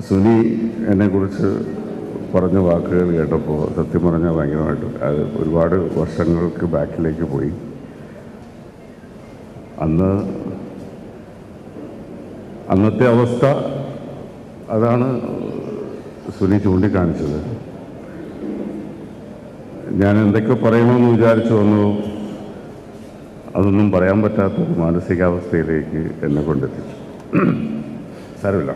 സുനി എന്നെക്കുറിച്ച് പറഞ്ഞ വാക്കുകൾ കേട്ടപ്പോൾ സത്യം പറഞ്ഞാൽ ഭയങ്കരമായിട്ട് അത് ഒരുപാട് വർഷങ്ങൾക്ക് ബാക്കിലേക്ക് പോയി. അന്നത്തെ അവസ്ഥ അതാണ് സുനി ചൂണ്ടിക്കാണിച്ചത്. ഞാൻ എന്തൊക്കെ പറയണമെന്ന് വിചാരിച്ചു വന്നു, അതൊന്നും പറയാൻ പറ്റാത്ത മാനസികാവസ്ഥയിലേക്ക് എന്നെ കൊണ്ടെത്തിച്ചു. സാരമില്ല.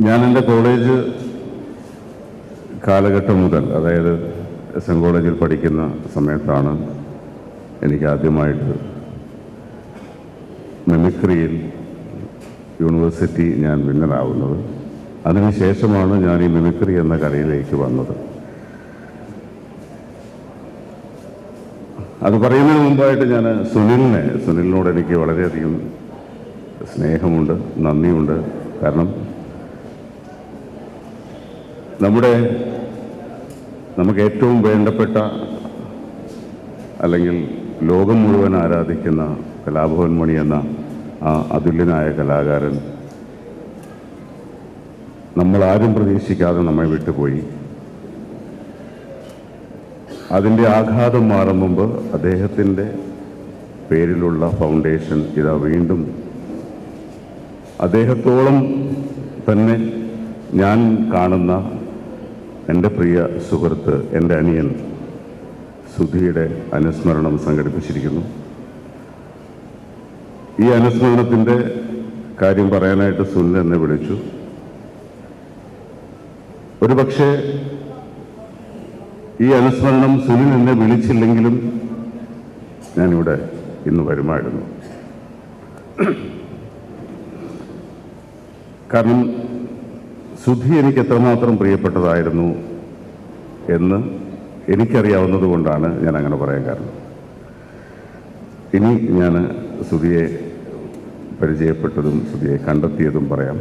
ഞാൻ എൻ്റെ കോളേജ് കാലഘട്ടം മുതൽ, അതായത് SM കോളേജിൽ പഠിക്കുന്ന സമയത്താണ് എനിക്ക് ആദ്യമായിട്ട് മിമിക്രിയിൽ യൂണിവേഴ്സിറ്റി ഞാൻ വിന്നറാവുന്നത്. അതിനുശേഷമാണ് ഞാൻ ഈ മിമിക്രി എന്ന കലയിലേക്ക് വന്നത്. അത് പറയുന്നതിന് മുമ്പായിട്ട് ഞാൻ സുനിലിനോട് എനിക്ക് വളരെയധികം സ്നേഹമുണ്ട്, നന്ദിയുണ്ട്. കാരണം നമുക്ക് ഏറ്റവും വേണ്ടപ്പെട്ട, അല്ലെങ്കിൽ ലോകം മുഴുവൻ ആരാധിക്കുന്ന കലാഭവൻ മണി എന്ന ആ അതുല്യനായ കലാകാരൻ നമ്മളാരും പ്രതീക്ഷിക്കാതെ നമ്മെ വിട്ടുപോയി. അതിൻ്റെ ആഘാതം മാറും മുമ്പ് അദ്ദേഹത്തിൻ്റെ പേരിലുള്ള ഫൗണ്ടേഷൻ ഇതാ വീണ്ടും അദ്ദേഹത്തോളം തന്നെ ഞാൻ കാണുന്ന എൻ്റെ പ്രിയ സുഹൃത്ത്, എൻ്റെ അനിയൻ സുധിയുടെ അനുസ്മരണം സംഘടിപ്പിച്ചിരിക്കുന്നു. ഈ അനുസ്മരണത്തിൻ്റെ കാര്യം പറയാനായിട്ട് സുനിൽ എന്നെ വിളിച്ചു. ഒരുപക്ഷെ ഈ അനുസ്മരണം സുനിൽ എന്നെ വിളിച്ചില്ലെങ്കിലും ഞാനിവിടെ ഇന്ന് വരുമായിരുന്നു. കാരണം സുധി എനിക്ക് എത്രമാത്രം പ്രിയപ്പെട്ടതായിരുന്നു എന്ന് എനിക്കറിയാവുന്നത് കൊണ്ടാണ് ഞാൻ അങ്ങനെ പറയാൻ കാരണം. ഇനി ഞാൻ സുധിയെ പരിചയപ്പെട്ടതും സുധിയെ കണ്ടെത്തിയതും പറയാം.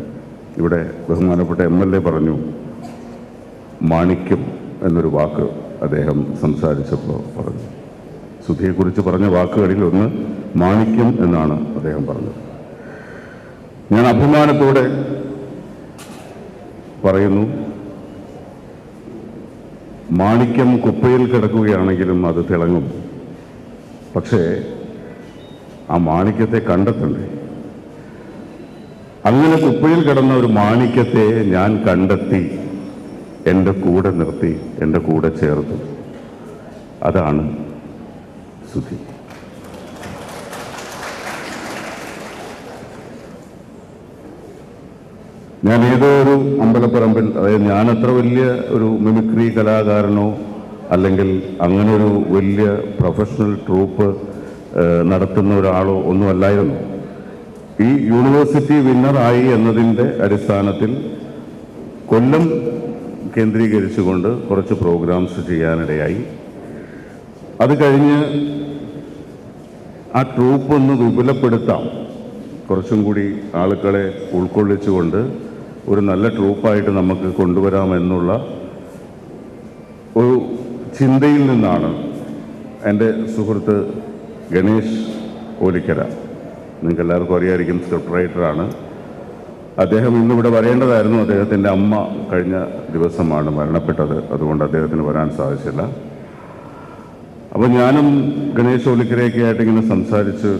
ഇവിടെ ബഹുമാനപ്പെട്ട MLA പറഞ്ഞു, മാണിക്യം എന്നൊരു വാക്ക് അദ്ദേഹം സംസാരിച്ചപ്പോൾ പറഞ്ഞു. സുധിയെക്കുറിച്ച് പറഞ്ഞ വാക്കുകളിൽ ഒന്ന് മാണിക്യം എന്നാണ് അദ്ദേഹം പറഞ്ഞത്. ഞാൻ അഭിമാനത്തോടെ പറയുന്നു, മാണിക്യം കുപ്പയിൽ കിടക്കുകയാണെങ്കിലും അത് തിളങ്ങും. പക്ഷേ ആ മാണിക്യത്തെ കണ്ടെത്തണ്ടേ? അങ്ങനെ കുപ്പയിൽ കിടന്ന ഒരു മാണിക്യത്തെ ഞാൻ കണ്ടെത്തി, എൻ്റെ കൂടെ നിർത്തി, എൻ്റെ കൂടെ ചേർത്തു. അതാണ് സുധി. ഞാൻ ഏതോ ഒരു അമ്പലപ്പറമ്പിൽ, അതായത് ഞാൻ അത്ര വലിയ ഒരു മിമിക്രി കലാകാരനോ അല്ലെങ്കിൽ അങ്ങനെ ഒരു വലിയ പ്രൊഫഷണൽ ട്രൂപ്പ് നടത്തുന്ന ഒരാളോ ഒന്നും അല്ലായിരുന്നു. ഈ യൂണിവേഴ്സിറ്റി വിന്നറായി എന്നതിൻ്റെ അടിസ്ഥാനത്തിൽ കൊല്ലം കേന്ദ്രീകരിച്ചുകൊണ്ട് കുറച്ച് പ്രോഗ്രാംസ് ചെയ്യാനിടയായി. അത് കഴിഞ്ഞ് ആ ട്രൂപ്പ് ഒന്ന് വിപുലപ്പെടുത്താം, കുറച്ചും കൂടി ആളുകളെ ഉൾക്കൊള്ളിച്ചുകൊണ്ട് ഒരു നല്ല ട്രൂപ്പായിട്ട് നമുക്ക് കൊണ്ടുവരാമെന്നുള്ള ഒരു ചിന്തയിൽ നിന്നാണ് എൻ്റെ സുഹൃത്ത് ഗണേഷ് ഓലിക്കര, നിങ്ങൾക്ക് എല്ലാവർക്കും അറിയാമായിരിക്കും, സ്ക്രിപ്റ്റ് റൈറ്ററാണ് അദ്ദേഹം. ഇന്നിവിടെ വരേണ്ടതായിരുന്നു. അദ്ദേഹത്തിൻ്റെ അമ്മ കഴിഞ്ഞ ദിവസമാണ് മരണപ്പെട്ടത്. അതുകൊണ്ട് അദ്ദേഹത്തിന് വരാൻ സാധിച്ചില്ല. അപ്പോൾ ഞാനും ഗണേഷ് ഓലിക്കരയൊക്കെ ആയിട്ട് ഇങ്ങനെ സംസാരിച്ച്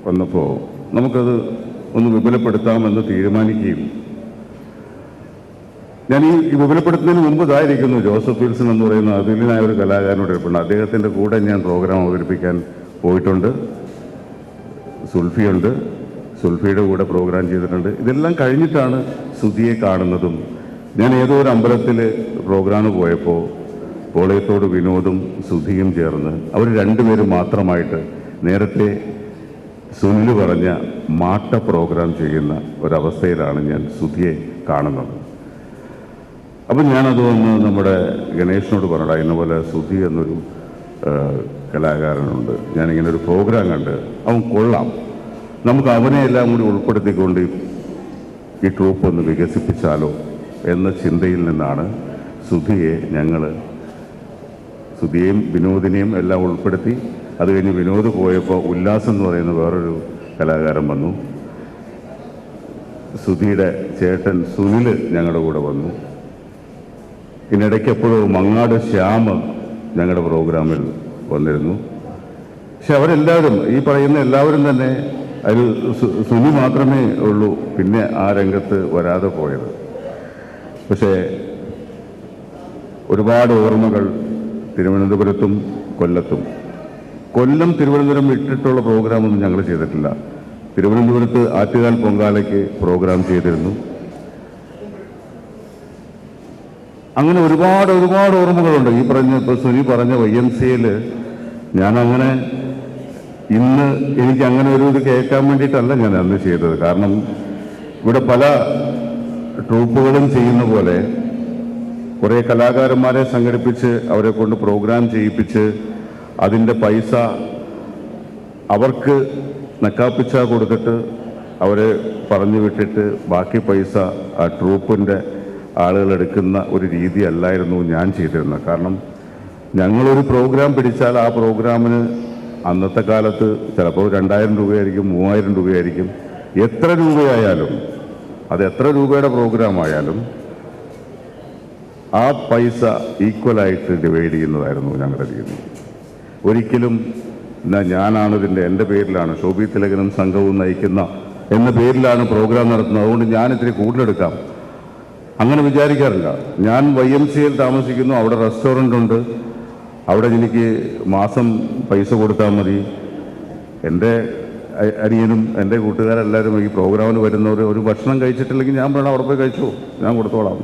വന്നപ്പോൾ നമുക്കത് ഒന്ന് വിപുലപ്പെടുത്താമെന്ന് തീരുമാനിക്കുകയും, ഞാൻ ഈ വിപുലപ്പെടുത്തുന്നതിന് മുമ്പ് ഇതായിരിക്കുന്നു ജോസഫ് വിൽസൺ എന്ന് പറയുന്ന അതുല്യനായ ഒരു കലാകാരനോട് ഇരിപ്പുണ്ട്. അദ്ദേഹത്തിൻ്റെ കൂടെ ഞാൻ പ്രോഗ്രാം അവതരിപ്പിക്കാൻ പോയിട്ടുണ്ട്. സുൽഫിയുണ്ട്, സുൽഫിയുടെ കൂടെ പ്രോഗ്രാം ചെയ്തിട്ടുണ്ട്. ഇതെല്ലാം കഴിഞ്ഞിട്ടാണ് സുധിയെ കാണുന്നതും. ഞാൻ ഏതോ ഒരു അമ്പലത്തിൽ പ്രോഗ്രാമിന് പോയപ്പോൾ പോളയത്തോട് വിനോദും സുധിയും ചേർന്ന് അവർ രണ്ടുപേരും മാത്രമായിട്ട് നേരത്തെ സുനിൽ പറഞ്ഞ മാട്ട പ്രോഗ്രാം ചെയ്യുന്ന ഒരവസ്ഥയിലാണ് ഞാൻ സുധിയെ കാണുന്നത്. അപ്പം ഞാനത് വന്ന് നമ്മുടെ ഗണേഷിനോട് പറഞ്ഞടാ, ഇന്നപോലെ സുധി എന്നൊരു കലാകാരനുണ്ട്, ഞാനിങ്ങനെ ഒരു പ്രോഗ്രാം കണ്ട് അവൻ കൊള്ളാം, നമുക്ക് അവനെ എല്ലാം കൂടി ഉൾപ്പെടുത്തിക്കൊണ്ട് ഈ ട്രൂപ്പ് ഒന്ന് വികസിപ്പിച്ചാലോ എന്ന ചിന്തയിൽ നിന്നാണ് സുധിയെയും വിനോദിനെയും എല്ലാം ഉൾപ്പെടുത്തി. അത് കഴിഞ്ഞ് വിനോദ് പോയപ്പോൾ ഉല്ലാസ് എന്ന് പറയുന്ന വേറൊരു കലാകാരൻ വന്നു. സുധിയുടെ ചേട്ടൻ സുനിൽ ഞങ്ങളുടെ കൂടെ വന്നു. ഇതിനിടയ്ക്ക് എപ്പോഴും മങ്ങാട് ശ്യാം ഞങ്ങളുടെ പ്രോഗ്രാമിൽ വന്നിരുന്നു. പക്ഷെ അവരെല്ലാവരും, ഈ പറയുന്ന എല്ലാവരും തന്നെ, അതിൽ സുനി മാത്രമേ ഉള്ളൂ പിന്നെ ആ രംഗത്ത് വരാതെ പോയത്. പക്ഷേ ഒരുപാട് ഓർമ്മകൾ തിരുവനന്തപുരത്തും കൊല്ലത്തും. കൊല്ലം തിരുവനന്തപുരം വിട്ടിട്ടുള്ള പ്രോഗ്രാമൊന്നും ഞങ്ങൾ ചെയ്തിട്ടില്ല. തിരുവനന്തപുരത്ത് ആറ്റുകാൽ പൊങ്കാലയ്ക്ക് പ്രോഗ്രാം ചെയ്തിരുന്നു. അങ്ങനെ ഒരുപാട് ഒരുപാട് ഓർമ്മകളുണ്ട്. ഈ പറഞ്ഞ ഇപ്പോൾ സുനി പറഞ്ഞ YMCAയിൽ ഞാനങ്ങനെ ഇന്ന് എനിക്ക് അങ്ങനെ ഒരു ഇത് കേൾക്കാൻ വേണ്ടിയിട്ടല്ല ഞാൻ അന്ന് ചെയ്തത്. കാരണം ഇവിടെ പല ട്രൂപ്പുകളും ചെയ്യുന്ന പോലെ കുറേ കലാകാരന്മാരെ സംഘടിപ്പിച്ച് അവരെ കൊണ്ട് പ്രോഗ്രാം ചെയ്യിപ്പിച്ച് അതിൻ്റെ പൈസ അവർക്ക് നക്കാപ്പിച്ച കൊടുത്തിട്ട് അവരെ പറഞ്ഞു വിട്ടിട്ട് ബാക്കി പൈസ ആ ട്രൂപ്പിൻ്റെ ആളുകൾ എടുക്കുന്ന ഒരു രീതി അല്ലായിരുന്നു ഞാൻ ചെയ്തിരുന്നത്. കാരണം ഞങ്ങളൊരു പ്രോഗ്രാം പിടിച്ചാൽ ആ പ്രോഗ്രാമിന് അന്നത്തെ കാലത്ത് ചിലപ്പോൾ 2000 രൂപയായിരിക്കും, 3000 രൂപയായിരിക്കും. എത്ര രൂപയായാലും, അത് എത്ര രൂപയുടെ പ്രോഗ്രാം ആയാലും ആ പൈസ ഈക്വലായിട്ട് ഡിവൈഡ് ചെയ്യുന്നതായിരുന്നു ഞങ്ങളുടെ രീതി. ഒരിക്കലും ഞാനാണ് ഇതിൻ്റെ, എൻ്റെ പേരിലാണ്, ശോഭി തിലകനും സംഘവും നയിക്കുന്ന എന്ന പേരിലാണ് പ്രോഗ്രാം നടത്തുന്നത്, അതുകൊണ്ട് ഞാൻ ഇത്തിരി കൂടുതലെടുക്കാം, അങ്ങനെ വിചാരിക്കാറില്ല. ഞാൻ YMCAയിൽ താമസിക്കുന്നു, അവിടെ റെസ്റ്റോറൻ്റ് ഉണ്ട്, അവിടെ എനിക്ക് മാസം പൈസ കൊടുത്താൽ മതി. എൻ്റെ അനിയനും എൻ്റെ കൂട്ടുകാരെല്ലാവരും ഈ പ്രോഗ്രാമിന് വരുന്നവർ ഒരു ഭക്ഷണം കഴിച്ചിട്ടില്ലെങ്കിൽ ഞാൻ വേണം അവിടെ പോയി കഴിച്ചോ, ഞാൻ കൊടുത്തോളാം.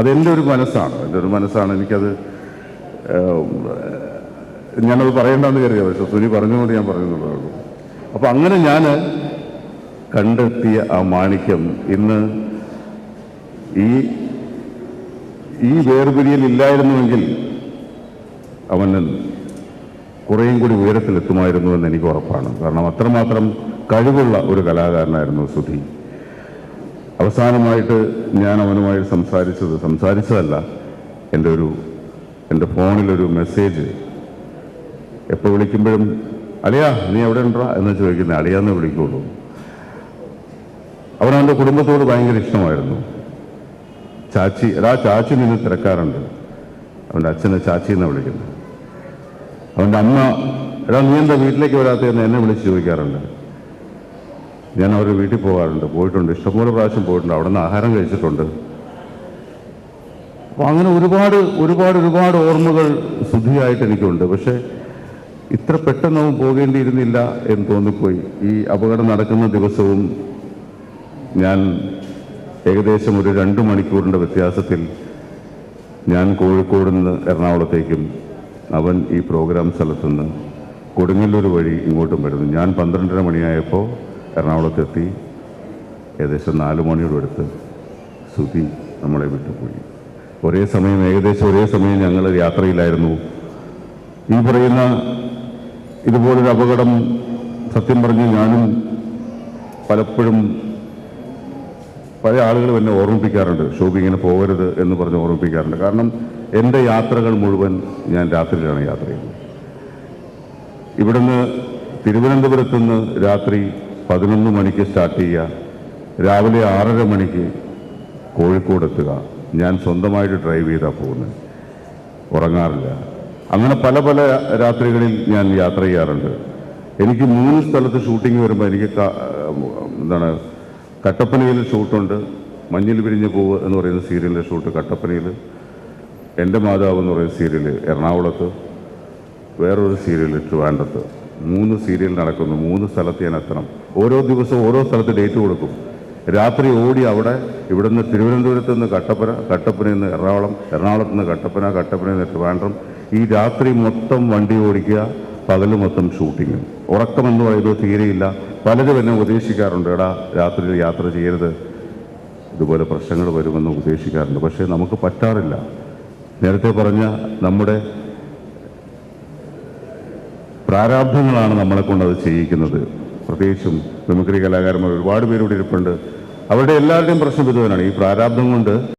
അതെൻ്റെ ഒരു മനസ്സാണ്, എൻ്റെ ഒരു മനസ്സാണ്. എനിക്കത് ഞാനത് പറയേണ്ടെന്ന് കരുതിയ, പക്ഷേ സുനി പറഞ്ഞുകൊണ്ട് ഞാൻ പറയുന്നുള്ളൂ. അപ്പോൾ അങ്ങനെ ഞാൻ കണ്ടെത്തിയ ആ മാണിക്യം ഇന്ന് ഈ വേർപിരിയൽ ഇല്ലായിരുന്നുവെങ്കിൽ അവന് കുറേയും കൂടി ഉയരത്തിലെത്തുമായിരുന്നു എന്ന് എനിക്ക് ഉറപ്പാണ്. കാരണം അത്രമാത്രം കഴിവുള്ള ഒരു കലാകാരനായിരുന്നു സുധി. അവസാനമായിട്ട് ഞാൻ അവനുമായി സംസാരിച്ചതല്ല, എൻ്റെ ഫോണിലൊരു മെസ്സേജ്. എപ്പോൾ വിളിക്കുമ്പോഴും അളിയാ നീ എവിടെ ഉണ്ടാ എന്ന് ചോദിക്കുന്നത്, അളിയാന്ന് വിളിക്കുള്ളൂ. അവനവൻ്റെ കുടുംബത്തോട് ഭയങ്കര ഇഷ്ടമായിരുന്നു. ചാച്ചി, ചാച്ചി നിന്ന് തിരക്കാറുണ്ട്. അവൻ്റെ അച്ഛനെ ചാച്ചി എന്നാണ് വിളിക്കുന്നത്. അവൻ്റെ അമ്മ, നീ എന്താ വീട്ടിലേക്ക് വരാത്തതെന്ന് എന്നെ വിളിച്ച് ചോദിക്കാറുണ്ട്. ഞാൻ അവരുടെ വീട്ടിൽ പോയിട്ടുണ്ട്, ഇഷ്ടംപോലെ പ്രാവശ്യം പോയിട്ടുണ്ട്, അവിടെ നിന്ന് ആഹാരം കഴിച്ചിട്ടുണ്ട്. അപ്പോൾ അങ്ങനെ ഒരുപാട് ഒരുപാട് ഒരുപാട് ഓർമ്മകൾ സുധിയായിട്ട് എനിക്കുണ്ട്. പക്ഷേ ഇത്ര പെട്ടെന്നവും പോകേണ്ടിയിരുന്നില്ല എന്ന് തോന്നിപ്പോയി. ഈ അപകടം നടക്കുന്ന ദിവസവും ഞാൻ ഏകദേശം ഒരു 2 മണിക്കൂറിൻ്റെ വ്യത്യാസത്തിൽ ഞാൻ കോഴിക്കോട് നിന്ന് എറണാകുളത്തേക്കും അവൻ ഈ പ്രോഗ്രാം സ്ഥലത്തുനിന്ന് കൊടുങ്ങല്ലൂർ വഴി ഇങ്ങോട്ടും വരുന്നു. ഞാൻ 12:30 മണിയായപ്പോൾ എറണാകുളത്തെത്തി. ഏകദേശം 4 മണിയോട് അടുത്ത് സുധി നമ്മളെ വിട്ടുപോയി. ഏകദേശം ഒരേ സമയം ഞങ്ങൾ യാത്രയിലായിരുന്നു. ഈ പറയുന്ന ഇതുപോലൊരു അപകടം സത്യം പറഞ്ഞ് ഞാനും പലപ്പോഴും പല ആളുകളും എന്നെ ഓർമ്മിപ്പിക്കാറുണ്ട്, ശോഭി ഇങ്ങനെ പോകരുത് എന്ന് പറഞ്ഞ് ഓർമ്മിപ്പിക്കാറുണ്ട്. കാരണം എൻ്റെ യാത്രകൾ മുഴുവൻ ഞാൻ രാത്രിയിലാണ് യാത്ര ചെയ്യുന്നത്. ഇവിടുന്ന് തിരുവനന്തപുരത്ത് നിന്ന് രാത്രി 11 മണിക്ക് സ്റ്റാർട്ട് ചെയ്യുക, രാവിലെ 6:30 മണിക്ക് കോഴിക്കോട് എത്തുക. ഞാൻ സ്വന്തമായിട്ട് ഡ്രൈവ് ചെയ്താണ് പോകുന്നത്, ഉറങ്ങാറില്ല. അങ്ങനെ പല പല രാത്രികളിൽ ഞാൻ യാത്ര ചെയ്യാറുണ്ട്. എനിക്ക് 3 സ്ഥലത്ത് ഷൂട്ടിംഗ് വരുമ്പോൾ എനിക്ക് കട്ടപ്പനയിൽ ഷൂട്ടുണ്ട്. മഞ്ഞിൽ വിരിഞ്ഞ പൂവ് എന്ന് പറയുന്ന സീരിയലിൻ്റെ ഷൂട്ട് കട്ടപ്പനയിൽ, എൻ്റെ മാതാവ് എന്ന് പറയുന്ന സീരിയൽ എറണാകുളത്ത്, വേറൊരു സീരിയൽ ട്രിവാൻഡ്രത്ത്. 3 സീരിയൽ നടക്കുന്നു. 3 സ്ഥലത്ത് ഞാൻ എത്തണം. ഓരോ ദിവസവും ഓരോ സ്ഥലത്ത് ഡേറ്റ് കൊടുക്കും. രാത്രി ഓടി അവിടെ, ഇവിടുന്ന് തിരുവനന്തപുരത്ത് നിന്ന് കട്ടപ്പനയിൽ നിന്ന് എറണാകുളത്ത് നിന്ന് കട്ടപ്പനയിൽ നിന്ന് ട്രിവാൻഡ്രം. ഈ രാത്രി മൊത്തം വണ്ടി ഓടിക്കുക, പകൽ മൊത്തം ഷൂട്ടിങ്. ഉറക്കമെന്ന് പറയുന്നത് തീരെയില്ല. പലരും എന്നെ ഉപദേശിക്കാറുണ്ട്, എടാ രാത്രിയിൽ യാത്ര ചെയ്യരുത്, ഇതുപോലെ പ്രശ്നങ്ങൾ വരുമെന്ന് ഉപദേശിക്കാറുണ്ട്. പക്ഷേ നമുക്ക് പറ്റാറില്ല. നേരത്തെ പറഞ്ഞ നമ്മുടെ പ്രാരാബ്ധങ്ങളാണ് നമ്മളെ കൊണ്ട് അത് ചെയ്യിക്കുന്നത്. പ്രത്യേകിച്ചും മിമിക്രി കലാകാരന്മാർ ഒരുപാട് പേരോട് ഇരിപ്പുണ്ട്. അവരുടെ എല്ലാവരുടെയും പ്രശ്നം ഇതുതന്നെയാണ്. ഈ പ്രാരാബ്ധം കൊണ്ട്